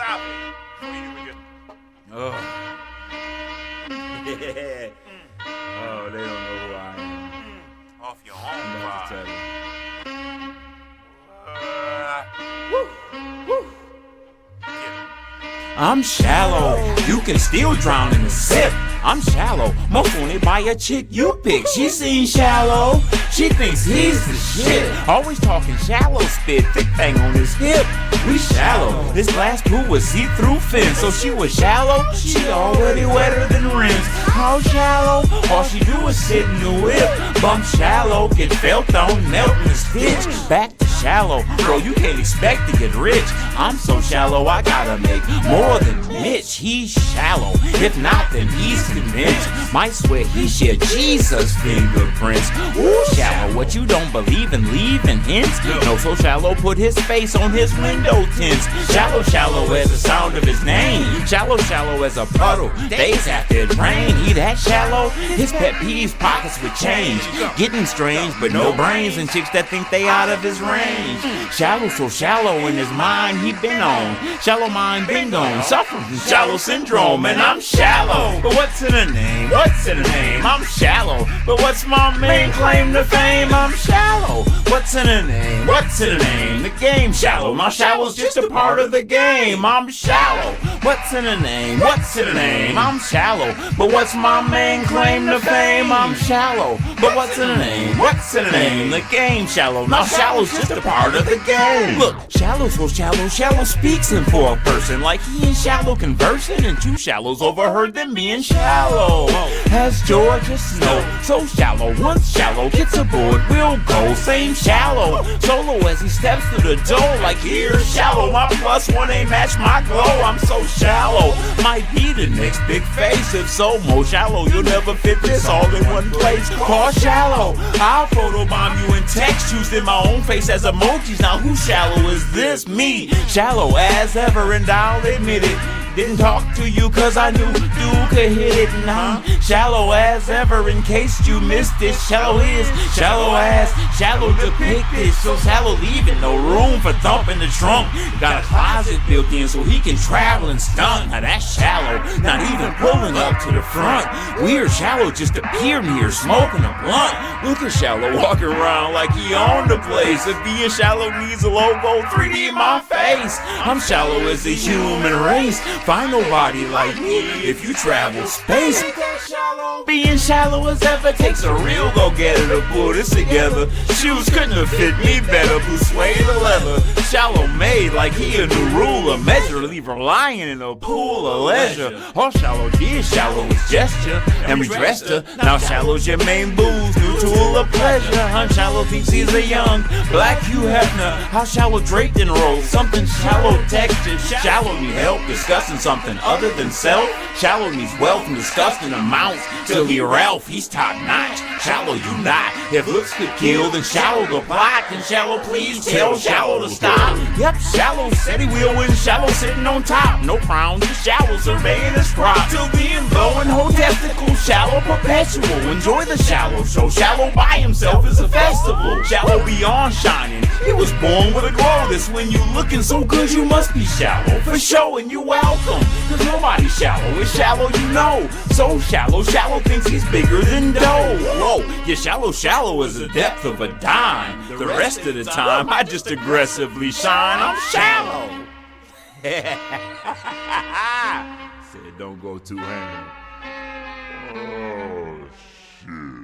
stop it. So you can just... Oh. Yeah. Oh, they don't know who I am. Off your own I'm about to vibe. tell you. Woo. I'm shallow, you can still drown in the sip. I'm shallow, most wanted by a chick you pick. She seen shallow, she thinks he's the shit. Always talking shallow spit, thick thing on his hip. We shallow, this glass pool was see-through fin. So she was shallow, she already wetter than rims. How shallow? All she do is sit in the whip. Bump shallow, get felt on, melt in the stitch. Back to shallow, bro, you can't expect to get rich. I'm so shallow, I gotta make more than Mitch. He's shallow, if not then he's convinced. Might swear he shared Jesus' fingerprints. Ooh, shallow, what you don't believe in leaving hints. No, so shallow put his face on his window tints. Shallow, shallow as the sound of his name. Shallow, shallow as a puddle, days after it rained. He that shallow, his pet peeves pockets with change. Getting strange, but no brains, and chicks that think they out of his range. Shallow, so shallow in his mind he been on. Shallow mind been gone, suffering from shallow syndrome. And I'm shallow, but what's in a name? What's in a name? I'm shallow, but what's my main claim to fame? I'm shallow, what's in a name? What's in a name? The game shallow, my shallow's just a part of the game. I'm shallow, what's in a name? What's in a name? I'm shallow, but what's my main claim to fame? I'm shallow, but what's in a name? What's in a name? The game shallow, my shallow's just a part of the game. Look, shallow, so shallow, shallow speaks in for a person like he and shallow conversing, and two shallows overheard them being shallow. As Georgia Snow, so shallow, once shallow gets aboard, we'll go. Same shallow, solo as he steps through the door, like here's shallow. My +1 ain't match my glow. I'm so shallow, might be the next big face. If so, more shallow, you'll never fit this all in one place. Call shallow, I'll photobomb you and text using my own face as emojis. Now who shallow is this? Me, shallow as ever, and I'll admit it. Didn't talk to you cause I knew you could hit it. And I'm shallow as ever in case you missed it. Shallow is shallow as shallow depicted. So shallow leaving no room for thumping the trunk. Got a closet built in so he can travel and stunt. Now that's shallow, not even pulling up to the front. We're shallow just appearing here smoking a blunt. Look at shallow walking around like he owned the place. If being shallow needs a logo, 3D in my face. I'm shallow as the human race. Find nobody like me if you travel space. Being shallow as ever takes a real go-getter to pull this together. Shoes couldn't have fit me better, blue suede or leather. Shallow made like he a new ruler. Measure, leave her lying in a pool of leisure. All shallow did, shallow was gesture, and we dressed her. Now shallow's your main booze, new tool of pleasure. Unshallow thinks he's a young black Hugh Hefner. How shallow draped in rolls, something shallow texture. Shallow need help discussing something other than self. Shallow needs wealth in disgusting amounts. Till he Ralph, he's top notch. Shallow you not. If looks could kill, then shallow the plot. Can shallow please tell shallow to stop? Yep, shallow said he will when shallow sitting on top. No crown, just shallow surveying his crop. Till being blowing whole testicles. Shallow perpetual. Enjoy the shallow show. Shallow by himself is a festival. Shallow beyond shining. He was born with a glow. This when you looking so good, you must be shallow. For sure, and you welcome. Cause nobody's shallow. It's shallow, you know. So shallow, shallow thinks he's bigger than dough. Whoa, yeah, shallow is the depth of a dime. The rest of the time, I just aggressively shine. I'm shallow. Said don't go too ham. Oh, shit.